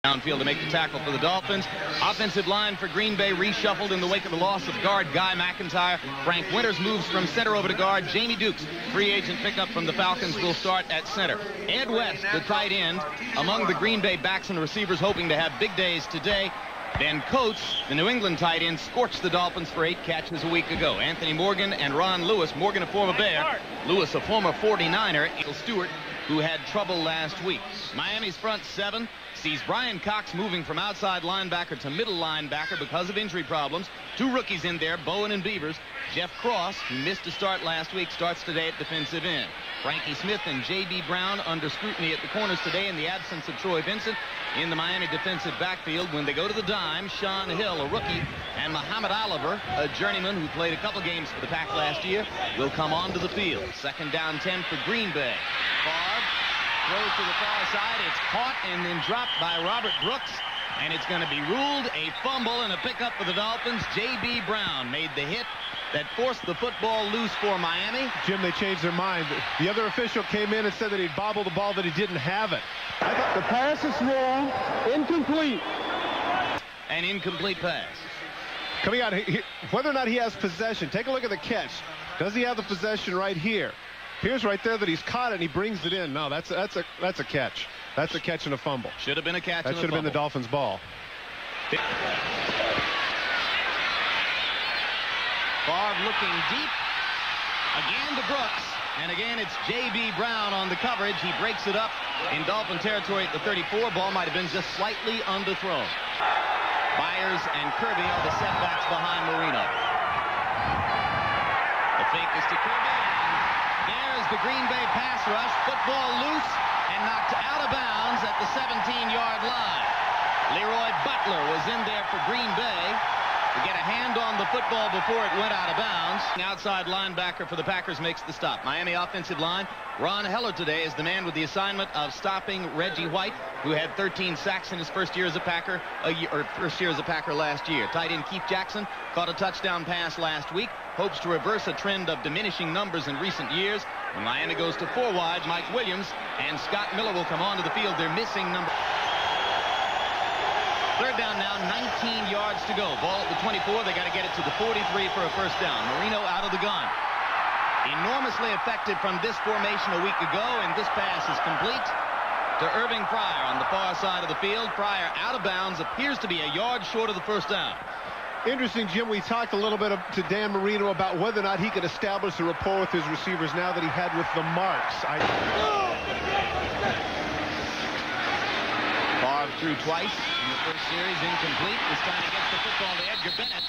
Downfield to make the tackle for the Dolphins. Offensive line for Green Bay reshuffled in the wake of the loss of guard Guy McIntyre. Frank Winters moves from center over to guard. Jamie Dukes, free agent pickup from the Falcons, will start at center. Ed West, the tight end, among the Green Bay backs and receivers hoping to have big days today. Ben Coates, the New England tight end, scorched the Dolphins for 8 catches a week ago. Anthony Morgan and Ron Lewis. Morgan, a former Bear. Lewis, a former 49er. Stewart, who had trouble last week. Miami's front seven sees Brian Cox moving from outside linebacker to middle linebacker because of injury problems. 2 rookies in there, Bowen and Beavers. Jeff Cross, who missed a start last week, starts today at defensive end. Frankie Smith and J.B. Brown under scrutiny at the corners today in the absence of Troy Vincent in the Miami defensive backfield. When they go to the dime, Sean Hill, a rookie, and Muhammad Oliver, a journeyman who played a couple games for the Pack last year, will come onto the field. Second down 10 for Green Bay. Favre throws to the far side. It's caught and then dropped by Robert Brooks, and it's going to be ruled a fumble and a pickup for the Dolphins. J.B. Brown made the hit that forced the football loose for Miami. Jim, they changed their mind. The other official came in and said that he'd bobbled the ball, that he didn't have it. I thought the pass is wrong. Incomplete. An incomplete pass. Coming out, whether or not he has possession, take a look at the catch. Does he have the possession right here? Appears right there that he's caught it and he brings it in. No, that's a catch. That's a catch and a fumble. Should have been a catch. That should have been the Dolphins' ball. Favre looking deep. Again to Brooks. And again, it's J.B. Brown on the coverage. He breaks it up in Dolphin territory at the 34. Ball might have been just slightly underthrown. Byers and Kirby are the setbacks behind Marino. The fake is to Kirby. And there's the Green Bay pass rush. Football loose and knocked out of bounds at the 17-yard line. Leroy Butler was in there for Green Bay to get a hand on the football before it went out of bounds. An outside linebacker for the Packers makes the stop. Miami offensive line. Ron Heller today is the man with the assignment of stopping Reggie White, who had 13 sacks in his first year as a Packer, last year. Tight end Keith Jackson caught a touchdown pass last week. Hopes to reverse a trend of diminishing numbers in recent years. When Miami goes to 4 wide, Mike Williams and Scott Miller will come onto the field. They're missing number. Third down now, 19 yards to go. Ball at the 24. They got to get it to the 43 for a first down. Marino out of the gun. Enormously effective from this formation a week ago, and this pass is complete to Irving Pryor on the far side of the field. Pryor out of bounds, appears to be a yard short of the first down. Interesting, Jim. We talked a little bit to Dan Marino about whether or not he could establish a rapport with his receivers now that he had with the marks. Favre threw twice in the first series, incomplete. This time he gets the football to Edgar Bennett,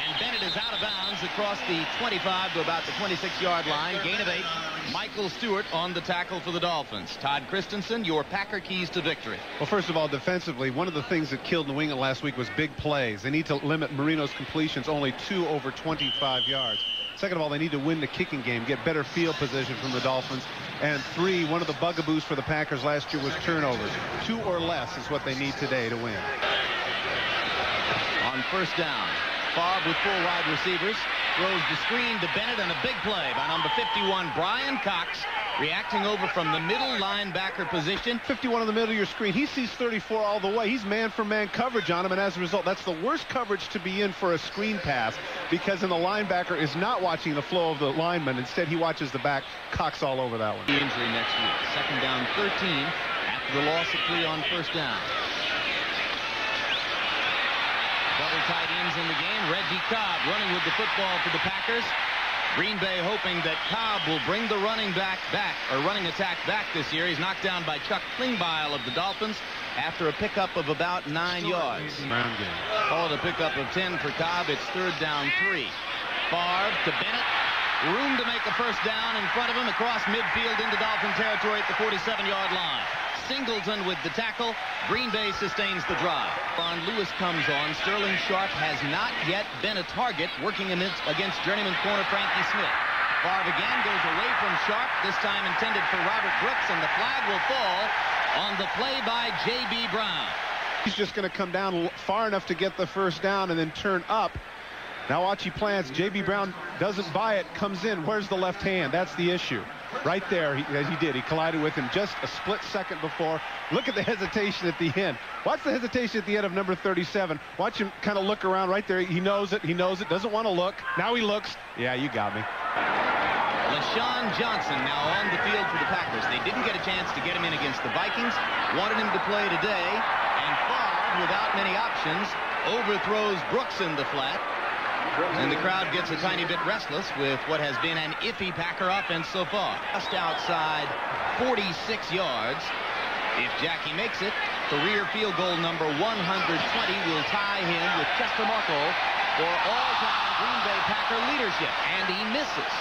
and Bennett is out of bounds across the 25 to about the 26-yard line. Gain of 8. Michael Stewart on the tackle for the Dolphins. Todd Christensen, your Packer keys to victory. Well, first of all, defensively, one of the things that killed New England last week was big plays. They need to limit Marino's completions, only 2 over 25 yards. Second of all, they need to win the kicking game, get better field position from the Dolphins. And 3, one of the bugaboos for the Packers last year was turnovers. 2 or less is what they need today to win. On first down, Favre with 4 wide receivers throws the screen to Bennett, and a big play by number 51, Brian Cox, reacting over from the middle linebacker position. 51 in the middle of your screen. He sees 34 all the way. He's man-for-man coverage on him, and as a result, that's the worst coverage to be in for a screen pass, because then the linebacker is not watching the flow of the lineman. Instead, he watches the back. Cox all over that one. The injury next week. Second down 13 after the loss of 3 on first down. Double tight ends in the game. Reggie Cobb running with the football for the Packers. Green Bay hoping that Cobb will bring the running attack back this year. He's knocked down by Chuck Klingbeil of the Dolphins after a pickup of about 9 yards. Called a pickup of 10 for Cobb. It's third down 3. Favre to Bennett. Room to make a first down in front of him across midfield into Dolphin territory at the 47-yard line. Singleton with the tackle. Green Bay sustains the drive. Ron Lewis comes on. Sterling Sharp has not yet been a target, working against journeyman corner Frankie Smith. Favre again goes away from Sharp, this time intended for Robert Brooks, and the flag will fall on the play by J.B. Brown. He's just going to come down far enough to get the first down and then turn up. Now watch, he plans. J.B. Brown doesn't buy it, comes in. Where's the left hand? That's the issue. Right there, he did. He collided with him just a split second before. Look at the hesitation at the end. Watch the hesitation at the end of number 37. Watch him kind of look around right there. He knows it. He knows it. Doesn't want to look. Now he looks. Yeah, you got me. LaShawn Johnson now on the field for the Packers. They didn't get a chance to get him in against the Vikings. Wanted him to play today. And Favre, without many options, overthrows Brooks in the flat. And the crowd gets a tiny bit restless with what has been an iffy Packer offense so far. Just outside 46 yards. If Jackie makes it, career field goal number 120 will tie him with Chester Markle for all-time Green Bay Packer leadership. And he misses.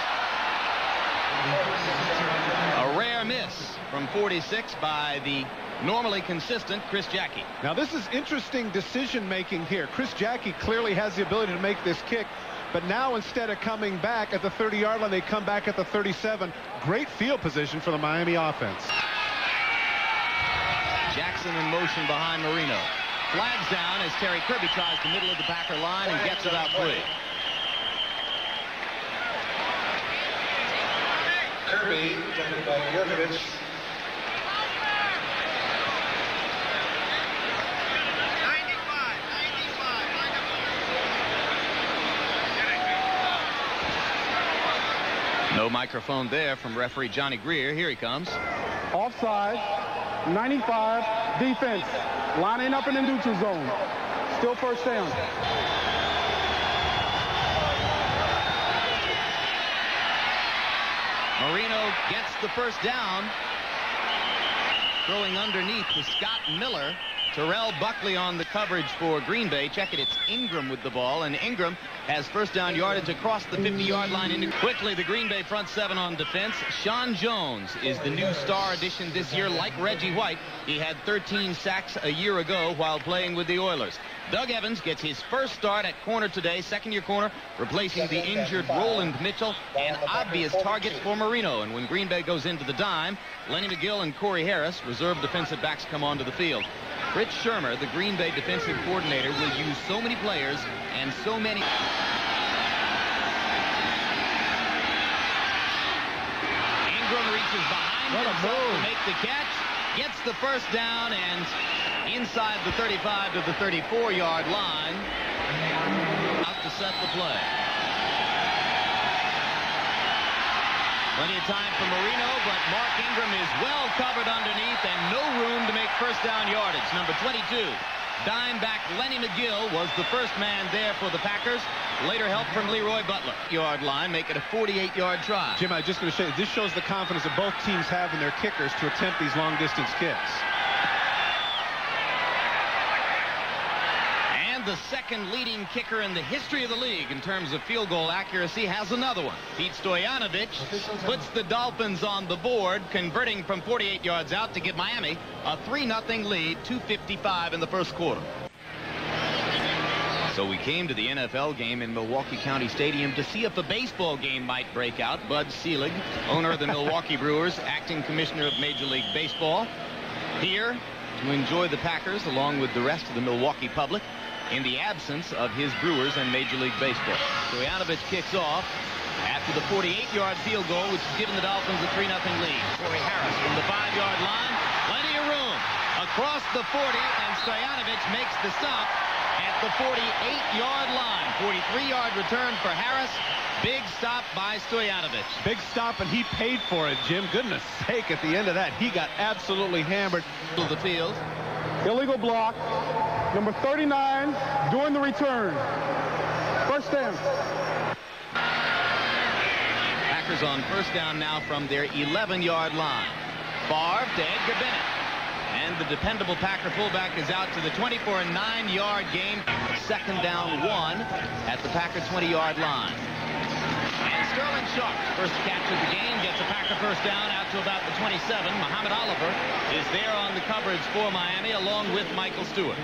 A rare miss from 46 by the normally consistent Chris Jackie. Now this is interesting decision making here. Chris Jackie clearly has the ability to make this kick, but now instead of coming back at the 30-yard line, they come back at the 37. Great field position for the Miami offense. Jackson in motion behind Marino. Flags down as Terry Kirby tries the middle of the Packer line and gets about 3. Kirby, defended by Yurkovich. No microphone there from referee Johnny Greer. Here he comes. Offside, 95, defense. Lining up in the neutral zone. Still first down. Marino gets the first down. Throwing underneath to Scott Miller. Terrell Buckley on the coverage for Green Bay. Check it, it's Ingram with the ball, and Ingram has first down yardage across the 50-yard line. Quickly, the Green Bay front 7 on defense. Sean Jones is the new star addition this year. Like Reggie White, he had 13 sacks a year ago while playing with the Oilers. Doug Evans gets his first start at corner today, second-year corner, replacing the injured Roland Mitchell, an obvious target for Marino. And when Green Bay goes into the dime, Lenny McGill and Corey Harris, reserve defensive backs, come onto the field. Rich Shermer, the Green Bay defensive coordinator, will use so many players and so many. Ingram reaches behind himself to make the catch, gets the first down, and inside the 35 to the 34-yard line, out to set the play. Plenty of time for Marino, but Mark Ingram is well covered underneath and no room to make first down yardage. Number 22, dime back Lenny McGill was the first man there for the Packers. Later help from Leroy Butler. Yard line, make it a 48-yard try. Jim, I was just going to say, this shows the confidence that both teams have in their kickers to attempt these long-distance kicks. The second leading kicker in the history of the league in terms of field goal accuracy has another one. Pete Stoyanovich puts the Dolphins on the board, converting from 48 yards out to give Miami a 3-0 lead, 2:55 in the first quarter. So we came to the NFL game in Milwaukee County Stadium to see if a baseball game might break out. Bud Selig, owner of the Milwaukee Brewers, acting commissioner of Major League Baseball, here to enjoy the Packers along with the rest of the Milwaukee public in the absence of his Brewers and Major League Baseball. Stoyanovich kicks off after the 48-yard field goal, which has given the Dolphins a 3-0 lead. Corey Harris from the 5-yard line. Plenty of room across the 40, and Stoyanovich makes the stop at the 48-yard line. 43-yard return for Harris. Big stop by Stoyanovich. Big stop, and he paid for it, Jim. Goodness sake, at the end of that, he got absolutely hammered. To the field. Illegal block. Number 39 doing the return. First down. Packers on first down now from their 11-yard line. Favre to Edgar Bennett. And the dependable Packer fullback is out to the 20 for a 9-yard gain. Second down 1 at the Packer 20-yard line. And Sterling Sharp, first catch of the game, gets a Packer first down out to about the 27. Muhammad Oliver is there on the coverage for Miami along with Michael Stewart.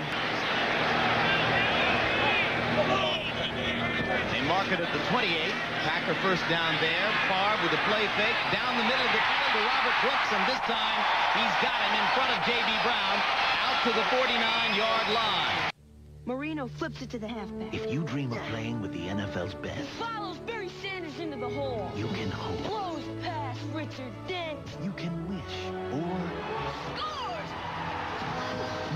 They mark it at the 28. Packer first down there. Favre with a play fake down the middle of the field to Robert Brooks, and this time he's got him in front of J.B. Brown out to the 49-yard line. Marino Marino flips it to the halfback. If you dream of playing with the NFL's best, Follows Barry Sanders into the hole. you can hope. Blows past Richard Dent. You can wish. Or Scores!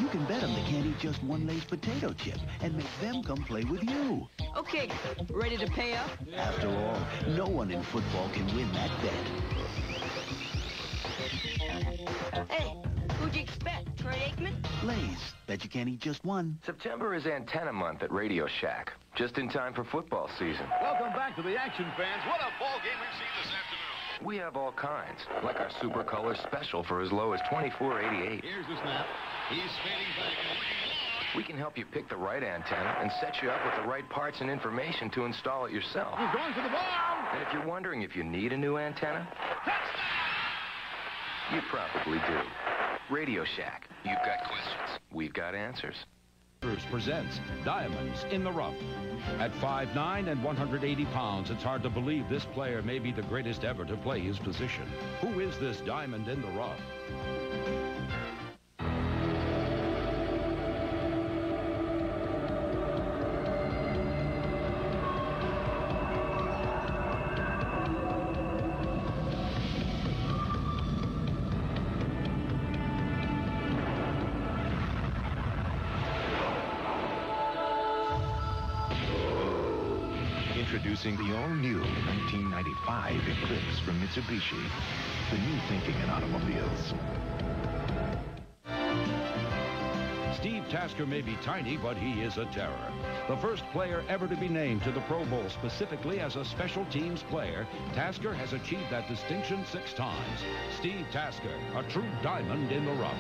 you can bet them they can't eat just one Lay's potato chip and make them come play with you. Okay, ready to pay up? After all, no one in football can win that bet. Hey, who'd you expect? Troy Aikman? Lay's, bet you can't eat just one. September is Antenna Month at Radio Shack, just in time for football season. Welcome back to the action, fans. What a ball game we've seen this afternoon. We have all kinds, like our Super Color Special for as low as $24.88. Here's the snap. He's fading back and looking long. We can help you pick the right antenna and set you up with the right parts and information to install it yourself. He's going for the ball. And if you're wondering if you need a new antenna, you probably do. Radio Shack. You've got questions. We've got answers. Presents Diamonds in the Rough. At 5'9" and 180 pounds, it's hard to believe this player may be the greatest ever to play his position. Who is this diamond in the rough? Introducing the all-new 1995 Eclipse from Mitsubishi. The new thinking in automobiles. Steve Tasker may be tiny, but he is a terror. The first player ever to be named to the Pro Bowl specifically as a special teams player, Tasker has achieved that distinction 6 times. Steve Tasker, a true diamond in the rough.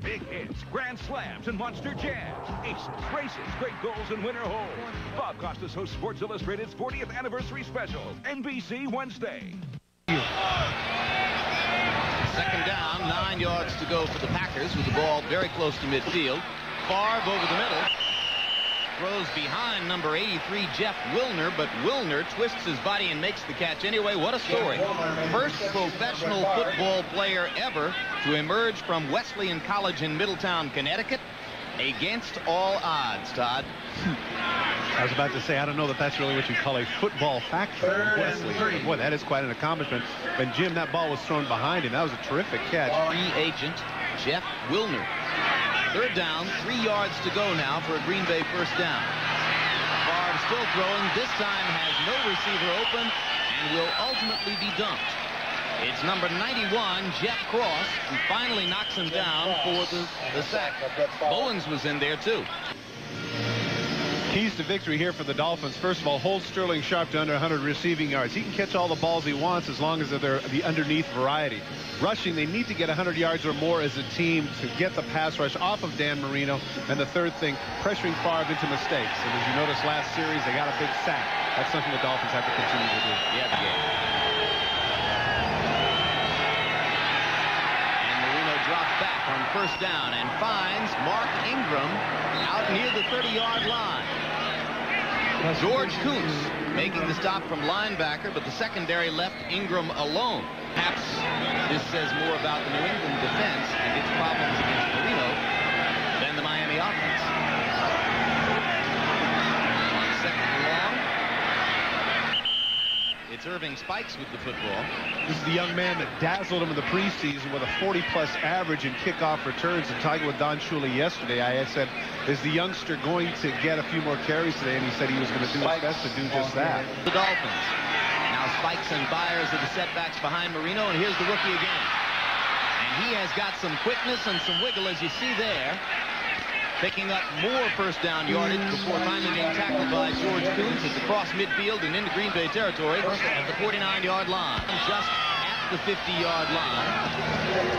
Big hits, grand slams, and monster jams. Aces, races, great goals, and winner holes. Bob Costas hosts Sports Illustrated's 40th anniversary special, NBC Wednesday. Second down, 9 yards to go for the Packers with the ball very close to midfield. Favre over the middle. Throws behind number 83, Jeff Wilner, but Wilner twists his body and makes the catch anyway. What a story. First professional football player ever to emerge from Wesleyan College in Middletown, Connecticut, against all odds, Todd. I was about to say, I don't know that that's really what you call a football factor. Wesley. Boy, that is quite an accomplishment. But Jim, that ball was thrown behind him. That was a terrific catch. Free agent, Jeff Wilner. Third down, 3 yards to go now for a Green Bay first down. Favre still throwing. This time has no receiver open and will ultimately be dumped. It's number 91, Jeff Cross, who finally knocks him down for the sack. Bowens was in there, too. Keys to victory here for the Dolphins. First of all, hold Sterling Sharp to under 100 receiving yards. He can catch all the balls he wants as long as they're the underneath variety. Rushing, they need to get 100 yards or more as a team to get the pass rush off of Dan Marino. And the third thing, pressuring Favre into mistakes. And as you noticed last series, they got a big sack. That's something the Dolphins have to continue to do. Yeah, and Marino drops back on first down and finds Mark Ingram out near the 30-yard line. George Kuntz making the stop from linebacker, but the secondary left Ingram alone. Perhaps this says more about the New England defense and its problems against Marino than the Miami offense. On second and long, it's Irving Spikes with the football. This is the young man that dazzled him in the preseason with a 40-plus average in kickoff returns. And talking with Don Shuley yesterday, I had said, is the youngster going to get a few more carries today? And he said he was going to do his best to do just that. The Dolphins. Now Spikes and Byers are the setbacks behind Marino, and here's the rookie again. And he has got some quickness and some wiggle, as you see there. Picking up more first down yardage before finally being tackled by George Kuntz at the cross midfield and into Green Bay territory at the 49-yard line. Just at the 50-yard line.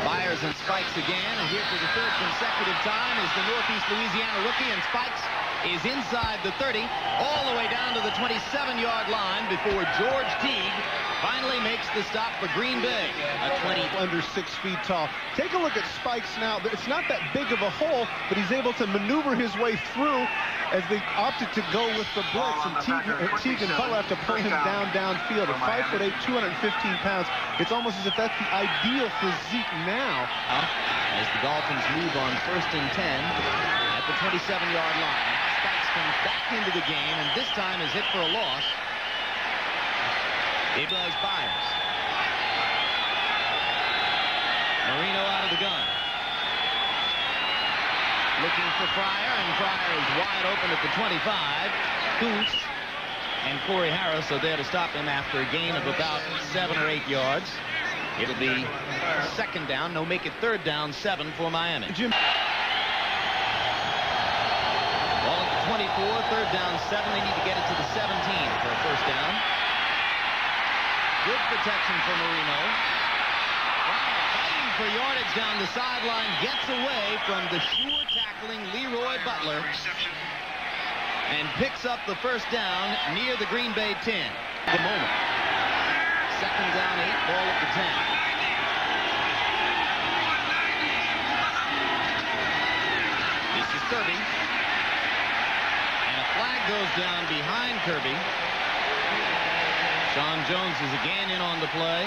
Byers and Spikes again, and here for the third consecutive time is the Northeast Louisiana rookie, and Spikes is inside the 30, all the way down to the 27-yard line before George Teague finally makes the stop for Green Bay. A 20. Under 6 feet tall. Take a look at Spikes now. It's not that big of a hole, but he's able to maneuver his way through as they opted to go with the blitz. And Teagan Butler have to pull him downfield. At 5'8", 215 pounds, it's almost as if that's the ideal physique now. As the Dolphins move on 1st and 10 at the 27-yard line. Spikes comes back into the game, and this time is hit for a loss. It was Byers. Marino out of the gun. Looking for Fryer, and Fryer is wide open at the 25. Kuntz and Corey Harris are there to stop him after a gain of about 7 or 8 yards. It'll be 2nd down. No, make it 3rd down, 7 for Miami. Ball at the 24, 3rd down, 7. They need to get it to the 17 for a 1st down. Good protection for Marino. Fighting for yardage down the sideline, gets away from the sure tackling Leroy Butler and picks up the 1st down near the Green Bay 10. The moment. 2nd down, 8, ball at the 10. This is Kirby. And a flag goes down behind Kirby. Sean Jones is again in on the play.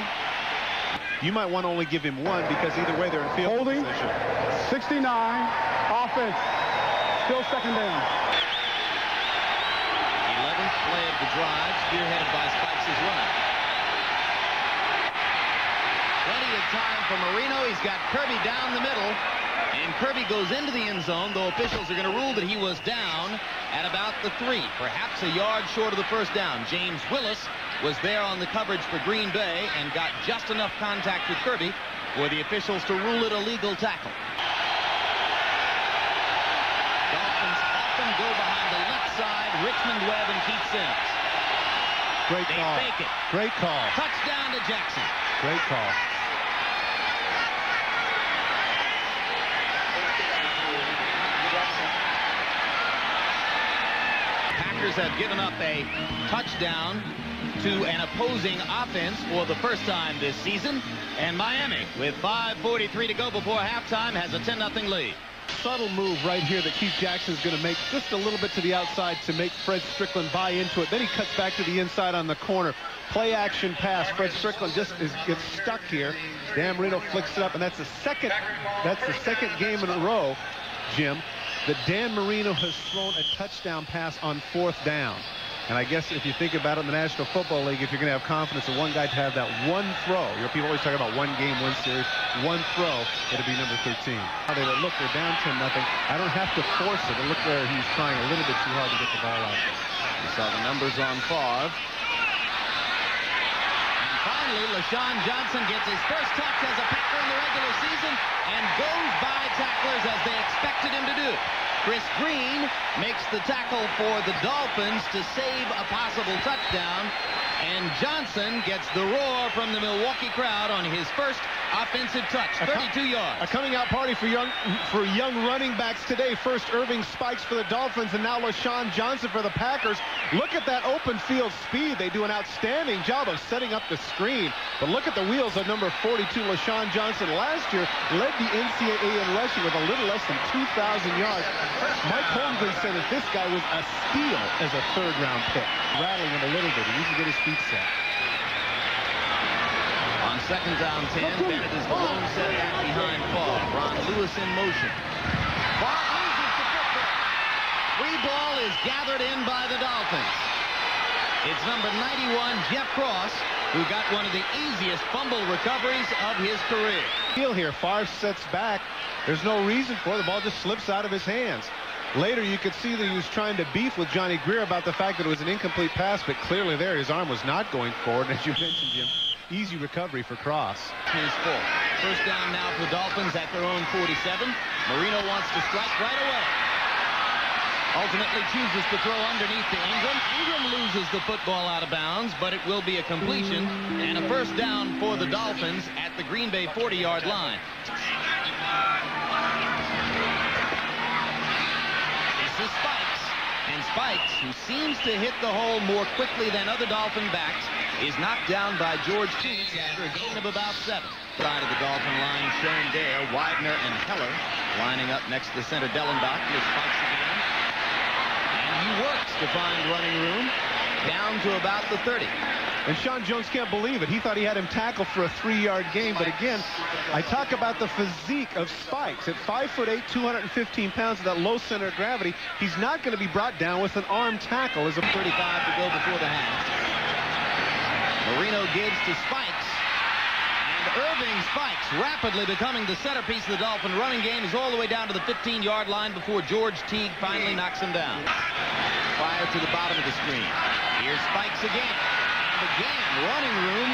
You might want to only give him 1 because either way they're in field holding position. 69, offense, still 2nd down. 11th play of the drive, spearheaded by Spikes' run. Plenty of time for Marino. He's got Kirby down the middle, and Kirby goes into the end zone, though officials are going to rule that he was down at about the 3, perhaps a yard short of the 1st down. James Willis was there on the coverage for Green Bay and got just enough contact with Kirby for the officials to rule it a legal tackle. Dolphins often go behind the left side. Richmond, Webb, and Keith Sims. Great call. They fake it. Great call. Touchdown to Jackson. Great call. Packers have given up a touchdown to an opposing offense for the 1st time this season, and Miami, with 5:43 to go before halftime, has a 10-0 lead. Subtle move right here that Keith Jackson's going to make just a little bit to the outside to make Fred Strickland buy into it. Then he cuts back to the inside on the corner. Play action pass. Fred Strickland just gets stuck here. Dan Marino flicks it up, and that's the second game in a row, Jim, that Dan Marino has thrown a touchdown pass on 4th down. And I guess if you think about it in the National Football League, if you're going to have confidence in one guy to have that one throw, people always talk about 1 game, 1 series, 1 throw, it'll be number 13. Look, they're down 10-0. I don't have to force it. And look where he's trying a little bit too hard to get the ball out there. You saw the numbers on Favre. And finally, LaShawn Johnson gets his first touch as a Packer in the regular season and goes by tacklers as they expected him to do. Chris Green makes the tackle for the Dolphins to save a possible touchdown, and Johnson gets the roar from the Milwaukee crowd on his first offensive touch, 32 yards. A coming out party for young running backs today. First Irving Spikes for the Dolphins, and now LaShawn Johnson for the Packers. Look at that open field speed. They do an outstanding job of setting up the screen. But look at the wheels of number 42, LaShawn Johnson. Last year led the NCAA in rushing with a little less than 2,000 yards. Mike Holmgren said that this guy was a steal as a 3rd-round pick. Rattling him a little bit. He needs to get his feet set. On 2nd down 10, Bennett is the lone setback behind Favre. Ron Lewis in motion. Favre loses the football. Free ball is gathered in by the Dolphins. It's number 91, Jeff Cross, who got one of the easiest fumble recoveries of his career. Here, Favre sets back. There's no reason for it. The ball just slips out of his hands. Later, you could see that he was trying to beef with Johnny Greer about the fact that it was an incomplete pass, but clearly there, his arm was not going forward. And as you mentioned, Jim, easy recovery for Cross. His full. 1st down now for the Dolphins at their own 47. Marino wants to strike right away. Ultimately chooses to throw underneath to Ingram. Ingram loses the football out of bounds, but it will be a completion and a 1st down for the Dolphins at the Green Bay 40-yard line. This is Spikes. And Spikes, who seems to hit the hole more quickly than other Dolphin backs, is knocked down by George Teague after a gain of about 7. Side of the Dolphin line shown there. Widener and Heller lining up next to center Dellenbach with Spikes again. And he works to find running room down to about the 30. And Sean Jones can't believe it. He thought he had him tackled for a 3-yard gain. But again, I talk about the physique of Spikes. At 5'8", 215 pounds of that low center of gravity, he's not going to be brought down with an arm tackle. As a 35 to go before the half. Marino gives to Spikes. And Irving Spikes, rapidly becoming the centerpiece of the Dolphin running game, is all the way down to the 15-yard line before George Teague finally knocks him down. Fire to the bottom of the screen. Here's Spikes again. Again, running room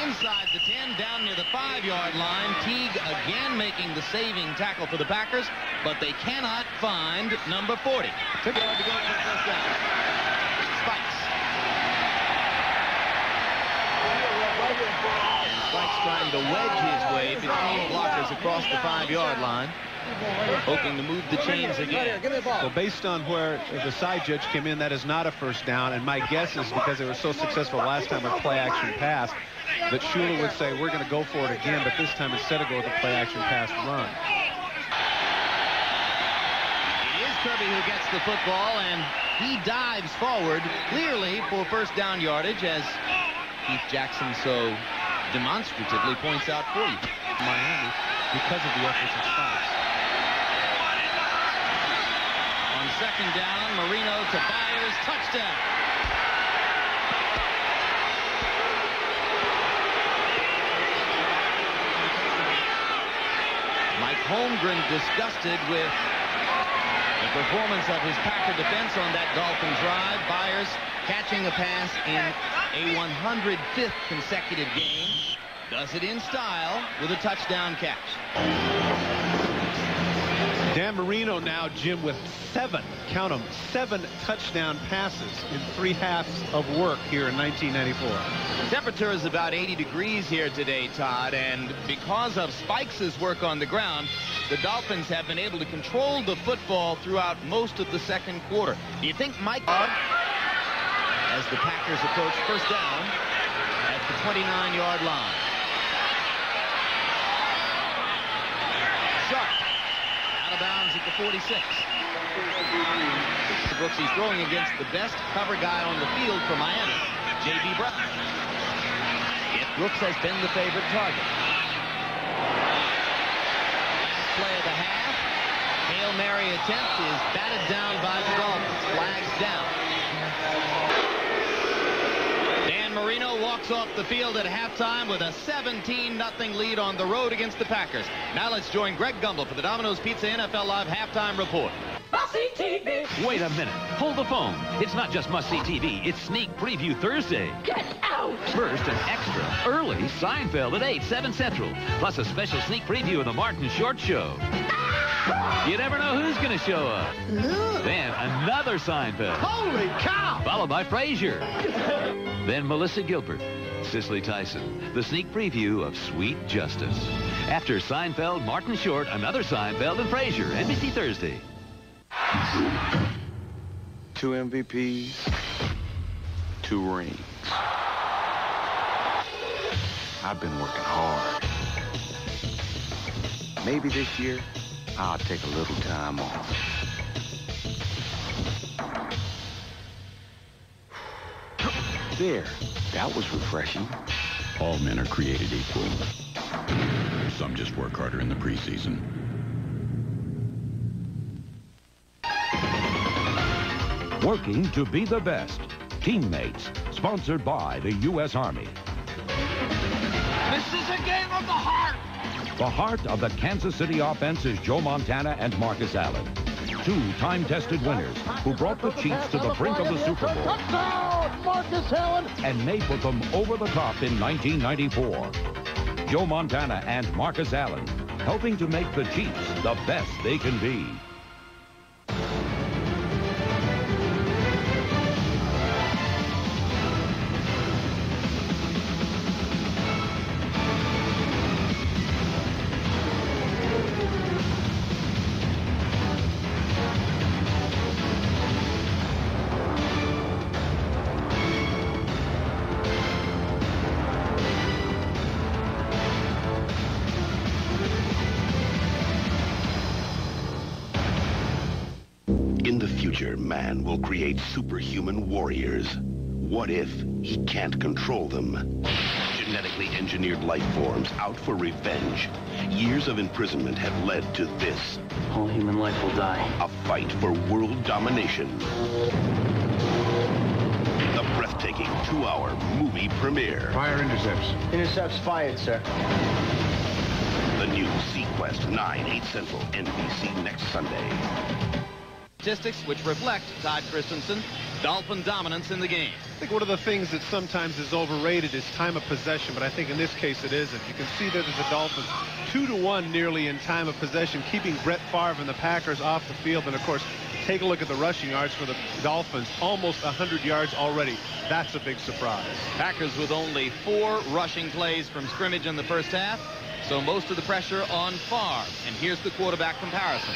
inside the 10, down near the 5-yard line. Teague again making the saving tackle for the Packers, but they cannot find number 40. Took it to go for the first down. Spikes. And Spikes trying to wedge his way between blockers across the 5-yard line, hoping to move the chains again. Well, based on where the side judge came in, that is not a first down. And my guess is because they were so successful last time with play-action pass, that Shula would say, we're going to go for it again, but this time instead of go with the play-action pass run. It is Kirby who gets the football, and he dives forward clearly for first down yardage, as Keith Jackson so demonstratively points out for you. Miami, because of the efforts of Spikes. Second down, Marino to Byers, touchdown. Mike Holmgren disgusted with the performance of his Packer defense on that Dolphin drive. Byers catching a pass in a 105th consecutive game. Does it in style with a touchdown catch. Dan Marino now, Jim, with 7, count them, 7 touchdown passes in 3 halves of work here in 1994. The temperature is about 80 degrees here today, Todd, and because of Spikes' work on the ground, the Dolphins have been able to control the football throughout most of the second quarter. Do you think Mike, as the Packers approach first down at the 29-yard line? Sharp. Bounds at the 46. Brooks, he's throwing against the best cover guy on the field for Miami, J.B. Brown. Yet Brooks has been the favorite target. Last play of the half. Hail Mary attempt is batted down by the Dolphins. Flags down. Dan Marino walks off the field at halftime with a 17-0 lead on the road against the Packers. Now let's join Greg Gumbel for the Domino's Pizza NFL Live halftime report. Must-see TV. Wait a minute. Hold the phone. It's not just must-see TV. It's Sneak Preview Thursday. Get out. First, an extra, early Seinfeld at 8, 7 Central. Plus a special sneak preview of the Martin Short Show. You never know who's going to show up. Then another Seinfeld. Holy cow! Followed by Frasier. Then Melissa Gilbert, Cicely Tyson, the sneak preview of Sweet Justice. After Seinfeld, Martin Short, another Seinfeld, and Frasier, NBC Thursday. 2 MVPs, 2 rings. I've been working hard. Maybe this year, I'll take a little time off. There, that was refreshing. All men are created equal. Some just work harder in the preseason. Working to be the best. Teammates. Sponsored by the U.S. Army. This is a game of the heart. The heart of the Kansas City offense is Joe Montana and Marcus Allen. 2 time-tested winners who brought the Chiefs to the brink of the Super Bowl. Touchdown, Marcus Allen! And may put them over the top in 1994. Joe Montana and Marcus Allen, helping to make the Chiefs the best they can be. future, man will create superhuman warriors. What if he can't control them? Genetically engineered life forms out for revenge. Years of imprisonment have led to this. All human life will die. A fight for world domination. The breathtaking 2-hour movie premiere. Fire intercepts. Intercepts fired, sir. The new Sequest 9, 8 Central, NBC next Sunday. Statistics which reflect Todd Christensen, Dolphin dominance in the game. I think one of the things that sometimes is overrated is time of possession, but I think in this case it isn't. You can see that as the Dolphins 2-1 nearly in time of possession, keeping Brett Favre and the Packers off the field. And of course, take a look at the rushing yards for the Dolphins, almost 100 yards already. That's a big surprise. Packers with only 4 rushing plays from scrimmage in the first half, so most of the pressure on Favre. And here's the quarterback comparison.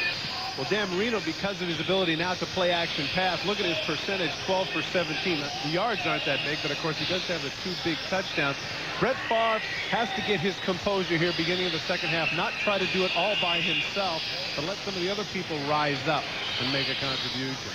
Well, Dan Marino, because of his ability now to play action pass, look at his percentage, 12 for 17. The yards aren't that big, but of course he does have the 2 big touchdowns. Brett Favre has to get his composure here beginning of the second half, not try to do it all by himself, but let some of the other people rise up and make a contribution.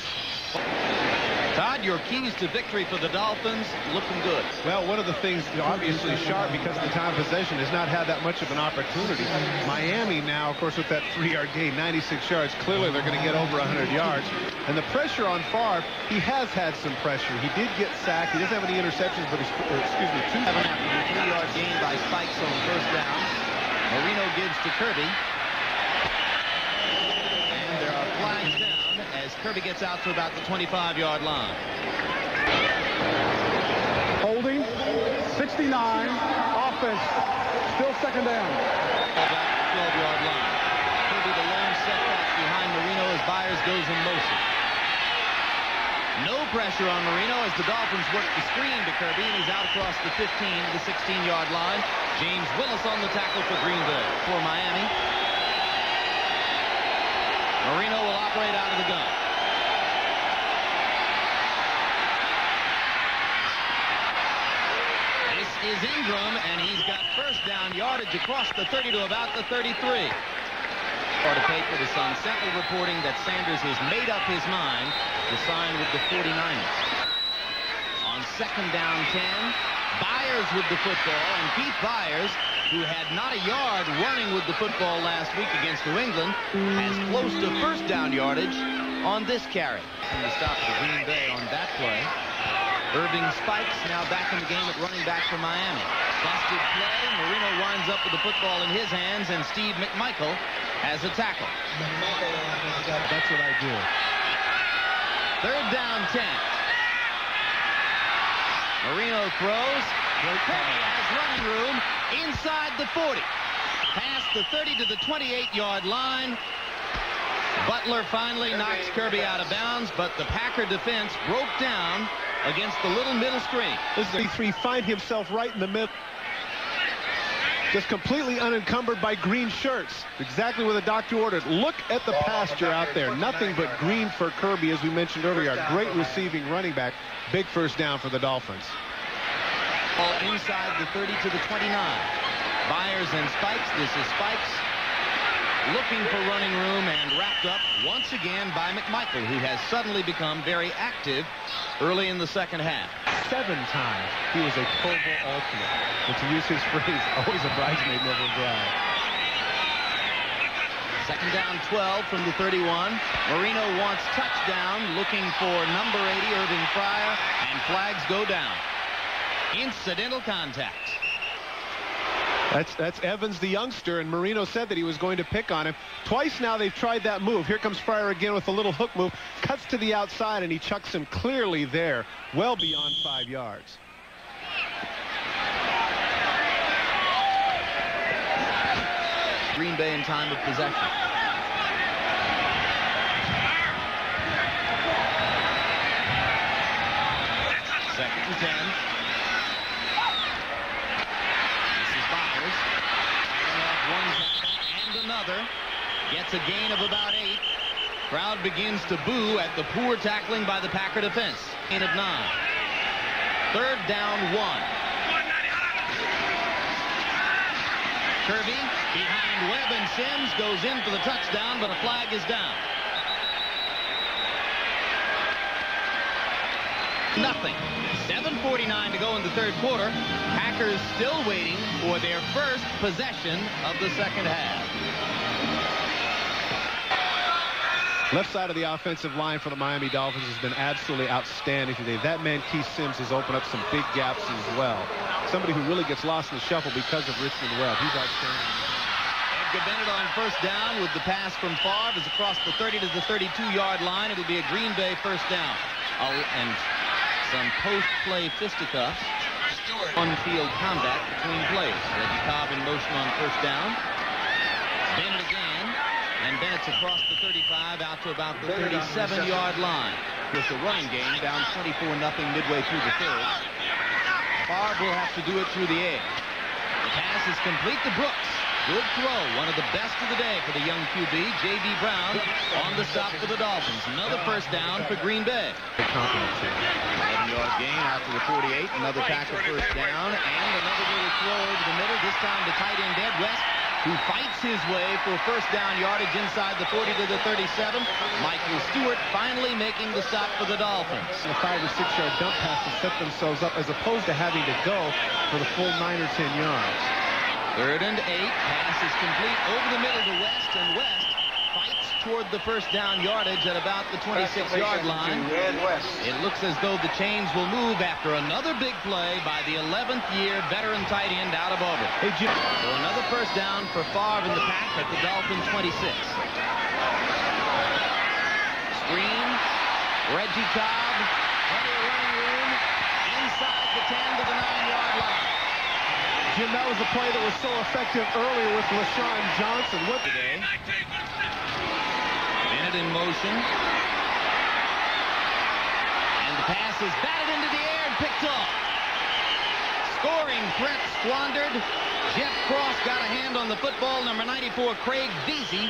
Todd, your keys to victory for the Dolphins looking good. Well, one of the things, obviously, Sharp, because of the time of possession, has not had that much of an opportunity. Miami now, of course, with that 3-yard gain, 96 yards, clearly they're going to get over 100 yards. And the pressure on Favre, he has had some pressure. He did get sacked. He doesn't have any interceptions, but he's, 2. After the 3-yard gain by Spikes on first down, Marino gives to Kirby. And there are flags down as Kirby gets out to about the 25-yard line. Holding, 69, offense, still second down. About the 12-yard line. Kirby the long setback behind Marino as Byers goes in motion. No pressure on Marino as the Dolphins work the screen to Kirby, and he's out across the 15 to the 16-yard line. James Willis on the tackle for Green Bay. For Miami, Marino will operate out of the gun. This is Ingram, and he's got first down yardage across the 30 to about the 33. Or to pay for the Sun Sentinel reporting that Sanders has made up his mind to sign with the 49ers. On second down 10, Byers with the football, and Keith Byers, who had not a yard running with the football last week against New England, has close to first down yardage on this carry. And the stop for Green Bay on that play. Irving Spikes now back in the game at running back for Miami. Busted play. Marino winds up with the football in his hands, and Steve McMichael has a tackle. That's what I do. Third down 10. Marino throws. Kirby has running room inside the 40. Past the 30 to the 28-yard line. Butler finally knocks Kirby out of bounds, but the Packer defense broke down against the little middle screen. This is 3 find himself right in the middle. Just completely unencumbered by green shirts. Exactly what the doctor ordered. Look at the pasture out there. Nothing but green for Kirby, as we mentioned earlier. A great receiving running back. Big first down for the Dolphins. Ball inside the 30 to the 29. Byers and Spikes. This is Spikes looking for running room, and wrapped up once again by McMichael, who has suddenly become very active early in the second half. 7 times he was a Pro Bowl alternate. And to use his phrase, always a bridesmaid, never a bride. Second down 12 from the 31. Marino wants touchdown, looking for number 80, Irving Fryer, and flags go down. Incidental contact. That's Evans, the youngster, and Marino said that he was going to pick on him. Twice now they've tried that move. Here comes Fryer again with a little hook move. Cuts to the outside, and he chucks him clearly there, well beyond 5 yards. Green Bay in time of possession. Second and 10. Another gets a gain of about 8. Crowd begins to boo at the poor tackling by the Packer defense. Gain of 9. Third down 1. Kirby behind Webb and Sims goes in for the touchdown, but a flag is down. Nothing. 7:49 to go in the third quarter. Packers still waiting for their first possession of the second half. Left side of the offensive line for the Miami Dolphins has been absolutely outstanding today. That man, Keith Sims, has opened up some big gaps as well. Somebody who really gets lost in the shuffle because of Richmond Webb. He's outstanding. Edgar Bennett on first down with the pass from Favre is across the 30 to the 32-yard line. It'll be a Green Bay first down. And some post-play fisticuffs. On-field combat between players. Reggie Cobb in motion on first down. Bennett again. And Bennett's across the 35 out to about the 37-yard line. With the running game down 24-0 midway through the third. Favre will have to do it through the air. The pass is complete to Brooks. Good throw. One of the best of the day for the young QB. J.B. Brown on the stop for the Dolphins. Another first down for Green Bay. 11-yard gain out to the 48. Another Packer first down. And another little throw over the middle. This time to tight end Ed West, who fights his way for first down yardage inside the 40 to the 37. Michael Stewart finally making the stop for the Dolphins. A 5 or 6 yard dump pass to set themselves up as opposed to having to go for the full 9 or 10 yards. 3rd and 8. Pass is complete over the middle to West, and West fights toward the first down yardage at about the 26-yard line. It looks as though the chains will move after another big play by the 11th-year veteran tight end out of Auburn. Hey, Jim. So another first down for Favre in the pack at the Dolphins 26. Screen. Reggie Cobb. Plenty of running room. Inside the 10 to the 9-yard line. Jim, that was a play that was so effective earlier with LaShawn Johnson. What today? Bennett in motion. And the pass is batted into the air and picked off. Scoring threat squandered. Jeff Cross got a hand on the football. Number 94, Craig Veazey,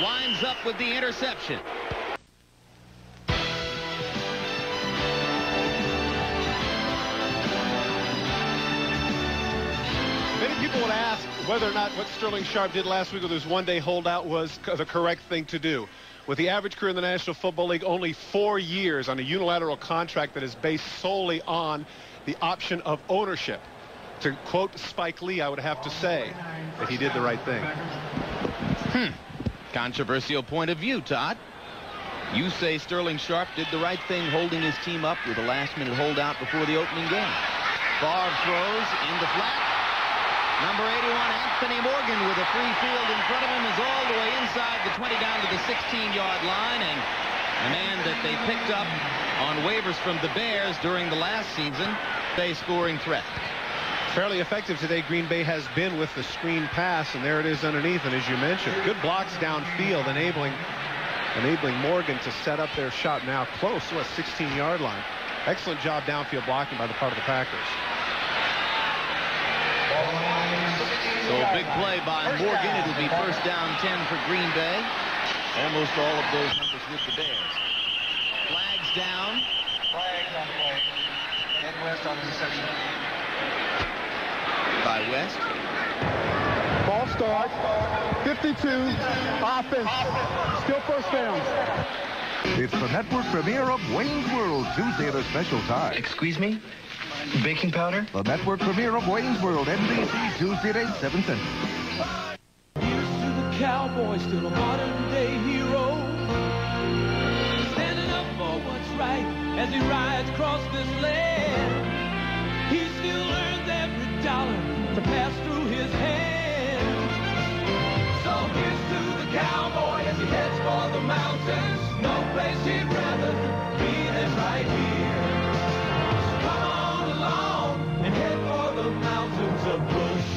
winds up with the interception. People would ask whether or not what Sterling Sharp did last week with his one-day holdout was the correct thing to do. With the average career in the National Football League only 4 years on a unilateral contract that is based solely on the option of ownership. To quote Spike Lee, I would have to say that he did the right thing. Controversial point of view, Todd. You say Sterling Sharp did the right thing holding his team up with a last-minute holdout before the opening game. Favre throws in the flat. Number 81, Anthony Morgan, with a free field in front of him, is all the way inside the 20 down to the 16-yard line. And the man that they picked up on waivers from the Bears during the last season, they scoring threat. Fairly effective today, Green Bay has been with the screen pass, and there it is underneath. And as you mentioned, good blocks downfield, enabling Morgan to set up their shot now close to a 16-yard line. Excellent job downfield blocking by the part of the Packers. So a big play by Morgan. It'll be first down 10 for Green Bay. Almost all of those numbers with the Bears. Flags down. Flags on play. Ed West on the reception. By West. Ball start. 52. Offense. Still first down. It's the network premiere of Wayne's World, Tuesday at a special time. Excuse me? Baking powder? The network premiere of Wayne's World, NBC, Tuesday at 8, 7 Central. Here's to the cowboy, still a modern-day hero. Standing up for what's right as he rides across this land. He still earns every dollar to pass through his hands. So here's to the cowboy as he heads for the mountains. No place he'd rather be than right here. And head for the mountains of Bush.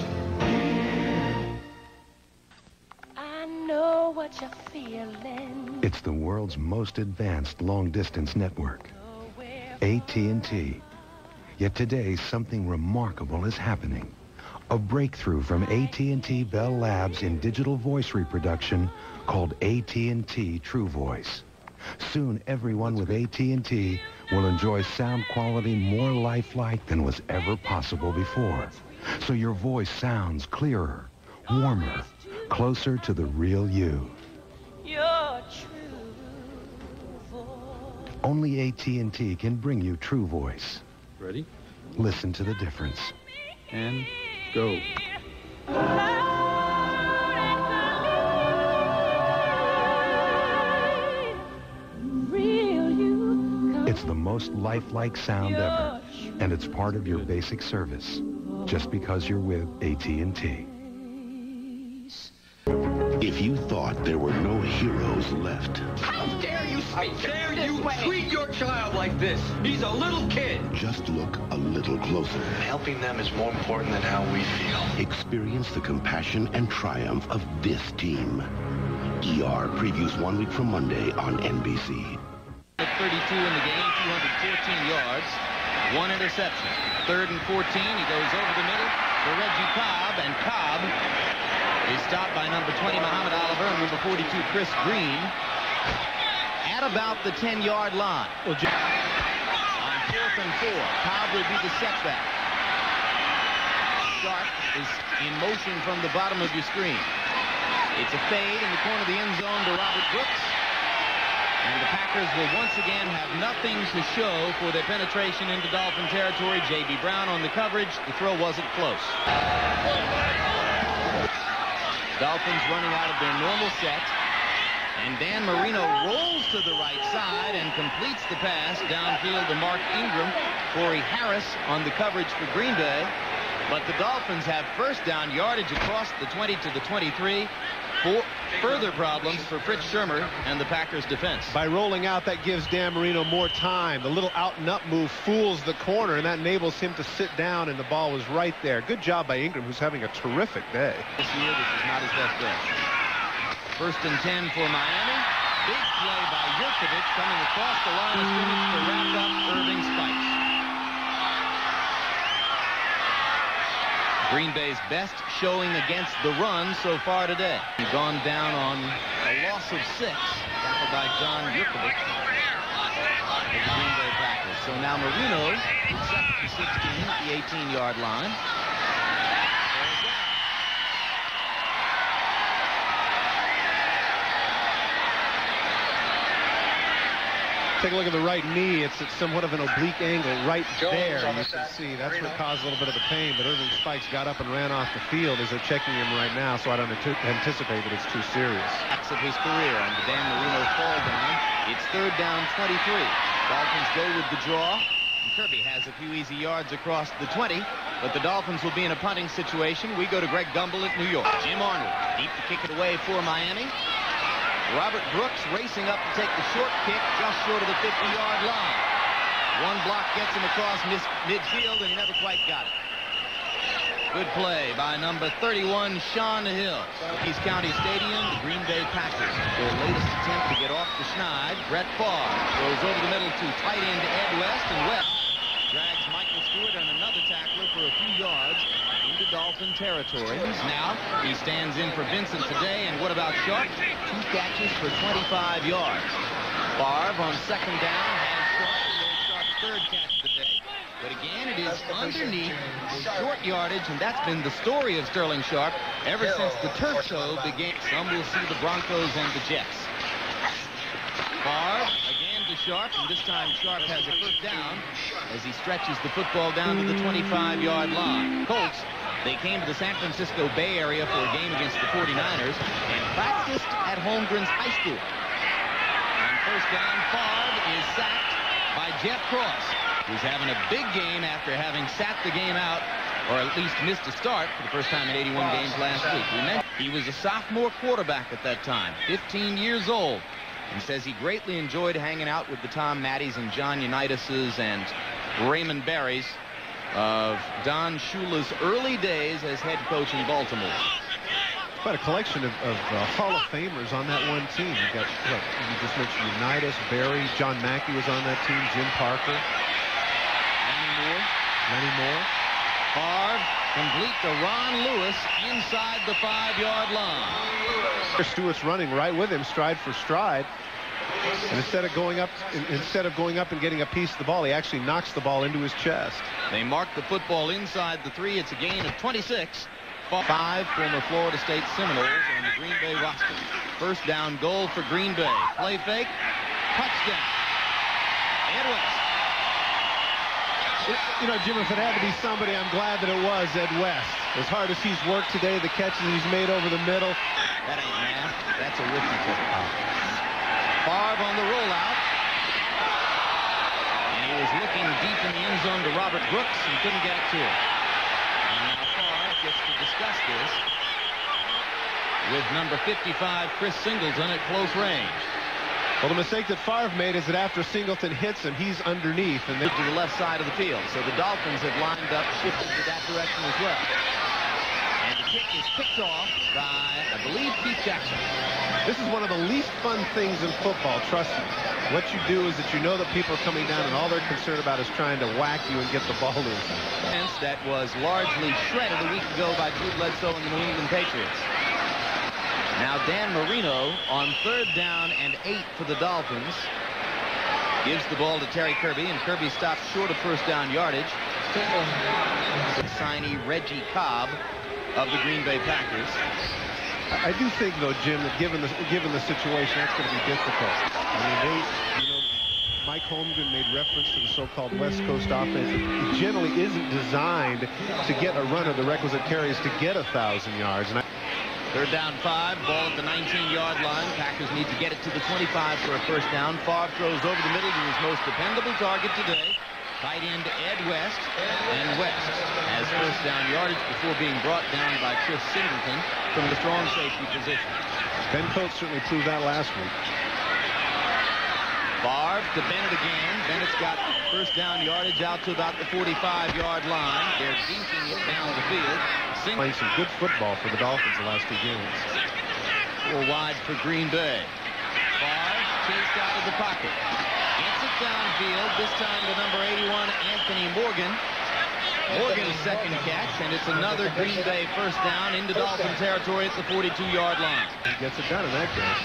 I know what you're feeling. It's the world's most advanced long-distance network, AT&T. Yet today, something remarkable is happening. A breakthrough from AT&T Bell Labs in digital voice reproduction called AT&T True Voice. Soon, everyone with AT&T will enjoy sound quality more lifelike than was ever possible before. So your voice sounds clearer, warmer, closer to the real you. Your true voice. Only AT&T can bring you true voice. Ready? Listen to the difference. And go. It's the most lifelike sound ever, and it's part of your basic service, just because you're with AT&T. If you thought there were no heroes left, How dare you speak treat your child like this? He's a little kid. just look a little closer. Helping them is more important than how we feel. Experience the compassion and triumph of this team. ER previews 1 week from Monday on NBC. 32 in the game, 214 yards, 1 interception. 3rd and 14, he goes over the middle for Reggie Cobb, and Cobb is stopped by number 20, Muhammad Oliver, and number 42, Chris Green, at about the 10-yard line. On 4th and 4, Cobb will be the setback. Sharp is in motion from the bottom of your screen. It's a fade in the corner of the end zone to Robert Brooks. And the Packers will once again have nothing to show for their penetration into Dolphin territory. J.B. Brown on the coverage. The throw wasn't close. Dolphins running out of their normal set. And Dan Marino rolls to the right side and completes the pass downfield to Mark Ingram. Corey Harris on the coverage for Green Bay. But the Dolphins have first down yardage across the 20 to the 23. Further problems for Fritz Shermer and the Packers defense. By rolling out, that gives Dan Marino more time. The little out and up move fools the corner, and that enables him to sit down, and the ball was right there. Good job by Ingram, who's having a terrific day. This year, this is not his best day. 1st and 10 for Miami. Big play by Yurkovich coming across the line of scrimmage to wrap up Irving Spikes. Green Bay's best showing against the run so far today. Gone down on a loss of 6, tackled by John Yurkovich for the Green Bay Packers. So now Marino is up to 16 at the 18-yard line. Take a look at the right knee. It's at somewhat of an oblique angle right there. You can see that's what caused a little bit of the pain. But Irving Spikes got up and ran off the field as they're checking him right now, so I don't anticipate that it's too serious. Acts of his career on the Dan Marino fall down. It's 3rd down 23. Dolphins go with the draw. And Kirby has a few easy yards across the 20, but the Dolphins will be in a punting situation. We go to Greg Gumbel at New York. Jim Arnold deep to kick it away for Miami. Robert Brooks racing up to take the short kick just short of the 50-yard line. One block gets him across midfield, and he never quite got it. Good play by number 31, Sean Hill. Milwaukee County Stadium, the Green Bay Packers. Their latest attempt to get off the schneid. Brett Favre goes over the middle to tight end Ed West, and West drags Michael Stewart and another tackler for a few yards into Dolphin territory. Now he stands in for Vincent today, and what about Sharp? 2 catches for 25 yards. Favre on 2nd down has Sharp's 3rd catch today. But again, it is underneath short yardage, and that's been the story of Sterling Sharp ever since the turf show began. Some will see the Broncos and the Jets. Favre again to Sharp, and this time Sharp has a 1st down as he stretches the football down to the 25-yard line. Colts, they came to the San Francisco Bay Area for a game against the 49ers and practiced at Holmgren's High School. On 1st down, Favre is sacked by Jeff Cross, who's having a big game after having sat the game out, or at least missed a start for the first time in 81 games last week. We mentioned he was a sophomore quarterback at that time, 15 years old. And says he greatly enjoyed hanging out with the Tom Maddies and John Unitas's and Raymond Barry's of Don Shula's early days as head coach in Baltimore. Quite a collection of Hall of Famers on that one team. You got, look, you just mentioned Unitas, Barry, John Mackey was on that team, Jim Parker. Lenny Moore. Favre complete to Ron Lewis inside the 5-yard line. Stewart's running right with him, stride for stride. And instead of going up and getting a piece of the ball, he actually knocks the ball into his chest. They mark the football inside the 3. It's a gain of 26. 5 former Florida State Seminoles on the Green Bay roster. 1st down goal for Green Bay. Play fake. Touchdown. Ed West. You know, Jim, if it had to be somebody, I'm glad that it was Ed West. As hard as he's worked today, the catches he's made over the middle. That ain't math. That's arithmetic. Favre on the rollout. And he was looking deep in the end zone to Robert Brooks and couldn't get it to him. And now Favre gets to discuss this with number 55, Chris Singleton, at close range. Well, the mistake that Favre made is that after Singleton hits him, he's underneath. And to the left side of the field. So the Dolphins have lined up, shifted to that direction as well. And the kick is picked off by, I believe, Keith Jackson. This is one of the least fun things in football, trust me. What you do is that you know that people are coming down and all they're concerned about is trying to whack you and get the ball loose. That was largely shredded a week ago by Drew Bledsoe and the New England Patriots. Now Dan Marino on 3rd down and 8 for the Dolphins gives the ball to Terry Kirby, and Kirby stops short of first down yardage. Signee Reggie Cobb of the Green Bay Packers. I do think, though, Jim, that given the situation, that's going to be difficult. I mean, Mike Holmgren made reference to the so-called West Coast offense. It generally isn't designed to get a runner the requisite carries to get 1,000 yards. And 3rd down 5, ball at the 19-yard line. Packers need to get it to the 25 for a first down. Favre throws over the middle to his most dependable target today, tight end Ed West. And West has first down yardage before being brought down by Chris Singleton from the strong safety position. Ben Coates certainly proved that last week. Favre to Bennett again. Bennett's got first down yardage out to about the 45-yard line. They're dinking it down the field. Playing some good football for the Dolphins the last 2 games. 4 wide for Green Bay. Favre chased out of the pocket. Gets it downfield. This time to number 81, Anthony Morgan. Morgan's second catch, and it's another Green Bay first down into Dolphin territory at the 42-yard line. He gets it done in that game.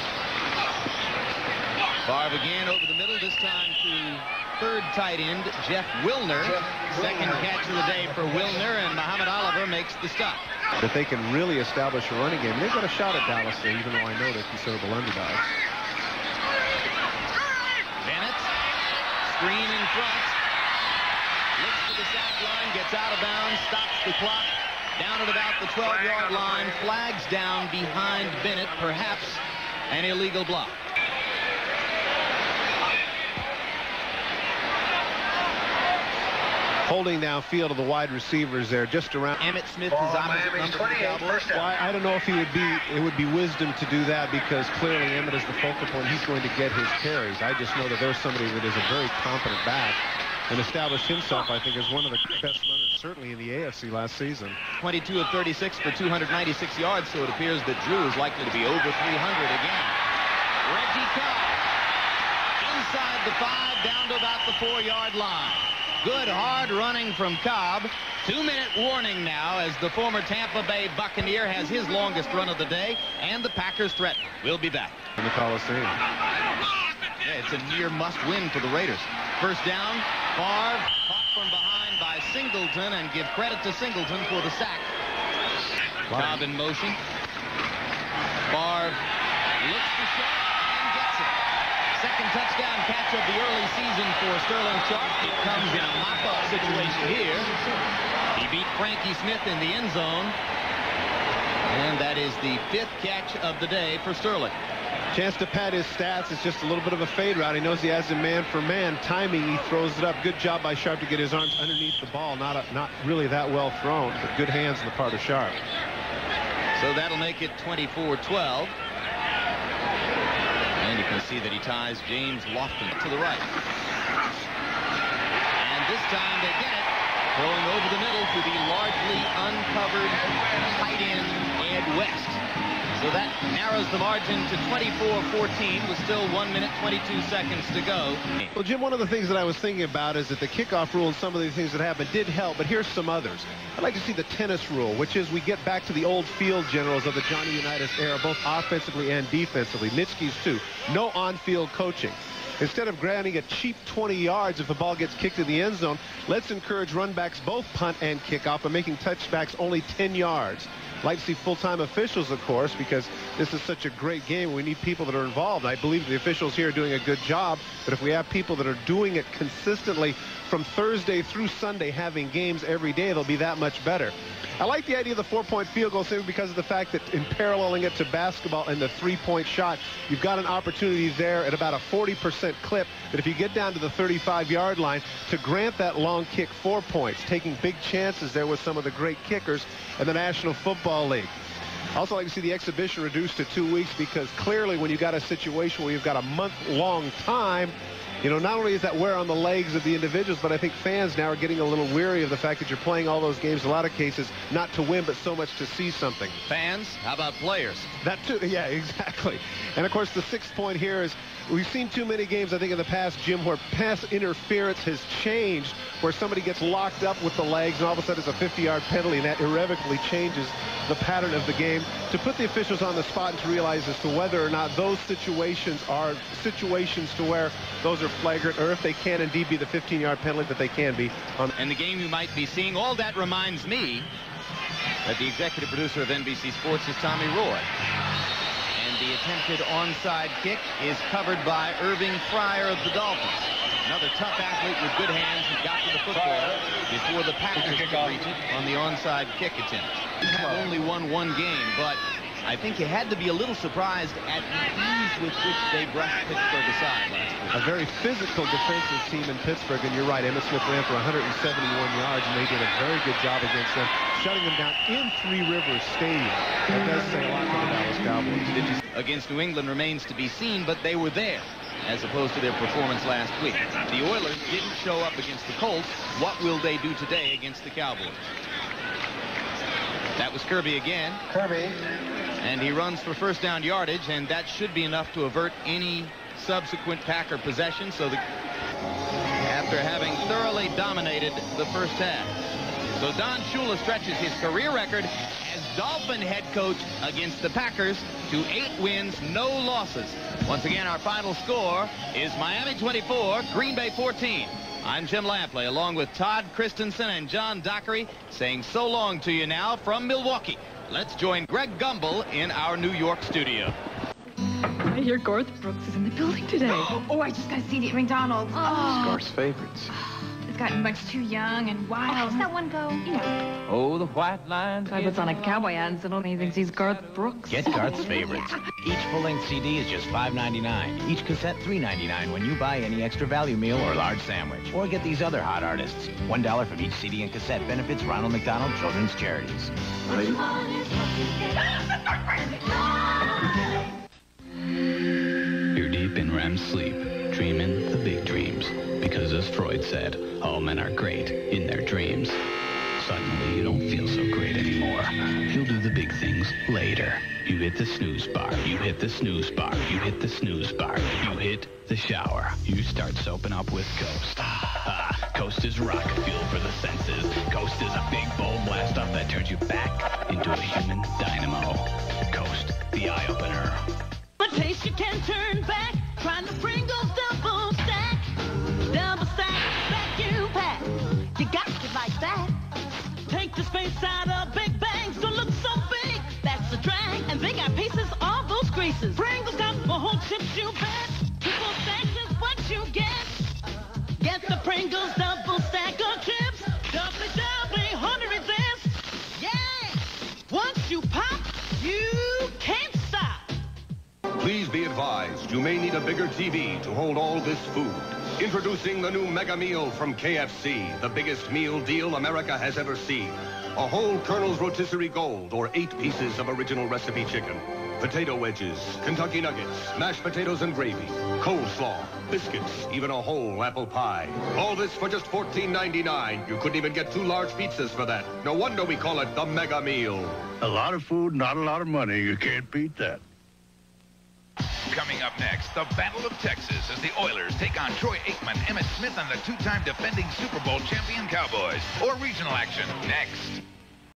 Favre again over the middle, this time to 3rd tight end, Jeff Wilner. Second catch of the day for Wilner, and Muhammad Oliver makes the stop. That they can really establish a running game. They've got a shot at Dallas, even though I know they're considerable underdogs. Bennett, screen in front. Looks to the sideline, gets out of bounds, stops the clock. Down at about the 12-yard line, flags down behind Bennett, perhaps an illegal block. Holding downfield of the wide receivers there, just around. Emmitt Smith is opposite number for the Cowboys. Well, I don't know if it would be wisdom to do that, because clearly Emmitt is the focal point. He's going to get his carries. I just know that there's somebody that is a very competent back and established himself, I think, as one of the best runners, certainly in the AFC last season. 22 of 36 for 296 yards, so it appears that Drew is likely to be over 300 again. Reggie Cobb inside the 5, down to about the 4-yard line. Good hard running from Cobb. 2-minute warning now as the former Tampa Bay Buccaneer has his longest run of the day, and the Packers threaten. We'll be back. In the Coliseum. Yeah, it's a near must-win for the Raiders. First down, Favre caught from behind by Singleton, and give credit to Singleton for the sack. Cobb in motion. Favre looks for Sharp and gets it. Second touchdown catch of the early season for Sterling Sharp. It comes in a mop-up situation here. He beat Frankie Smith in the end zone. And that is the 5th catch of the day for Sterling. Chance to pad his stats. It's just a little bit of a fade route. He knows he has him man for man. Timing, he throws it up. Good job by Sharp to get his arms underneath the ball. Not really that well thrown, but good hands on the part of Sharp. So that'll make it 24-12. And you can see that he ties James Lofton to the right. And this time they get it. Throwing over the middle to the largely uncovered tight end, Ed West. So that narrows the margin to 24-14 with still 1 minute, 22 seconds to go. Well, Jim, one of the things that I was thinking about is that the kickoff rule and some of the things that happened did help, but here's some others. I'd like to see the tennis rule, which is we get back to the old field generals of the Johnny Unitas era, both offensively and defensively. Nitschke's too. No on-field coaching. Instead of granting a cheap 20 yards if the ball gets kicked in the end zone, let's encourage runbacks both punt and kickoff by making touchbacks only 10 yards. Like to see full-time officials, of course, because this is such a great game. We need people that are involved. I believe the officials here are doing a good job, but if we have people that are doing it consistently from Thursday through Sunday, having games every day, they'll be that much better. I like the idea of the 4-point field goal simply because of the fact that in paralleling it to basketball and the 3-point shot, you've got an opportunity there at about a 40% clip that if you get down to the 35-yard line to grant that long kick 4 points, taking big chances there with some of the great kickers in the National Football League. I also like to see the exhibition reduced to 2 weeks because clearly when you've got a situation where you've got a month-long time, you know, not only is that wear on the legs of the individuals, but I think fans now are getting a little weary of the fact that you're playing all those games, in a lot of cases, not to win, but so much to see something. Fans? How about players? That too, yeah, exactly. And of course, the 6th point here is we've seen too many games, I think, in the past, Jim, where pass interference has changed, where somebody gets locked up with the legs, and all of a sudden it's a 50-yard penalty, and that irrevocably changes the pattern of the game. To put the officials on the spot and to realize as to whether or not those situations are situations to where those are flagrant, or if they can indeed be the 15-yard penalty that they can be. And the game you might be seeing, all that reminds me that the executive producer of NBC Sports is Tommy Roy. And the attempted onside kick is covered by Irving Fryer of the Dolphins. Another tough athlete with good hands who got to the football before the Packers could reach it on the onside kick attempt. They have only won one game, but I think you had to be a little surprised at the ease with which they brushed Pittsburgh aside last week. A very physical defensive team in Pittsburgh, and you're right, Emmitt Smith ran for 171 yards, and they did a very good job against them, shutting them down in Three Rivers Stadium. That does say a lot for the Dallas Cowboys. Against New England remains to be seen, but they were there, as opposed to their performance last week. The Oilers didn't show up against the Colts. What will they do today against the Cowboys? That was Kirby again. Kirby. And he runs for first down yardage, and that should be enough to avert any subsequent Packer possession. So after having thoroughly dominated the first half. So Don Shula stretches his career record as Dolphin head coach against the Packers to 8 wins, no losses. Once again, our final score is Miami 24, Green Bay 14. I'm Jim Lampley, along with Todd Christensen and John Dockery, saying so long to you now from Milwaukee. Let's join Greg Gumbel in our New York studio. I hear Garth Brooks is in the building today. Oh, I just got a CD at McDonald's. Oh. Garth's favorites. It's gotten much too young and wild. How's that one go? You know. Oh, the white lines. I was on a cowboy ad and said he thinks he's Garth Brooks. Get Garth's favorites. Each full-length CD is just $5.99. Each cassette $3.99 when you buy any extra value meal or large sandwich. Or get these other hot artists. $1 from each CD and cassette benefits Ronald McDonald Children's Charities. You're deep in REM sleep, dreaming the big dreams. Because as Freud said, all men are great in their dreams. Suddenly you don't feel so great anymore. You'll do the big things later. You hit the snooze bar, you hit the snooze bar, you hit the snooze bar, you hit the shower. You start soaping up with Coast. Coast is rocket fuel for the senses. Coast is a big, bold blast-off that turns you back into a human dynamo. Coast, the eye-opener. A taste you can't turn back. Trying to Pringles double stack. Double stack, vacuum pack. You got it like that. Take the space out of Big Bangs. Don't look so big. That's a drag. And they got pieces of those greases. Pringles got the whole chips, you bet. Triple stacks is what you get. Get the Pringles double stack of chips. Doubly, 100 resist. Yeah! Once you pop, you can't stop. Please be advised, you may need a bigger TV to hold all this food. Introducing the new Mega Meal from KFC, the biggest meal deal America has ever seen. A whole Colonel's Rotisserie Gold, or 8 pieces of original recipe chicken. Potato wedges, Kentucky nuggets, mashed potatoes and gravy, coleslaw, biscuits, even a whole apple pie. All this for just $14.99. You couldn't even get 2 large pizzas for that. No wonder we call it the Mega Meal. A lot of food, not a lot of money. You can't beat that. Coming up next, the Battle of Texas as the Oilers take on Troy Aikman, Emmitt Smith, and the 2-time defending Super Bowl champion Cowboys. Or regional action next.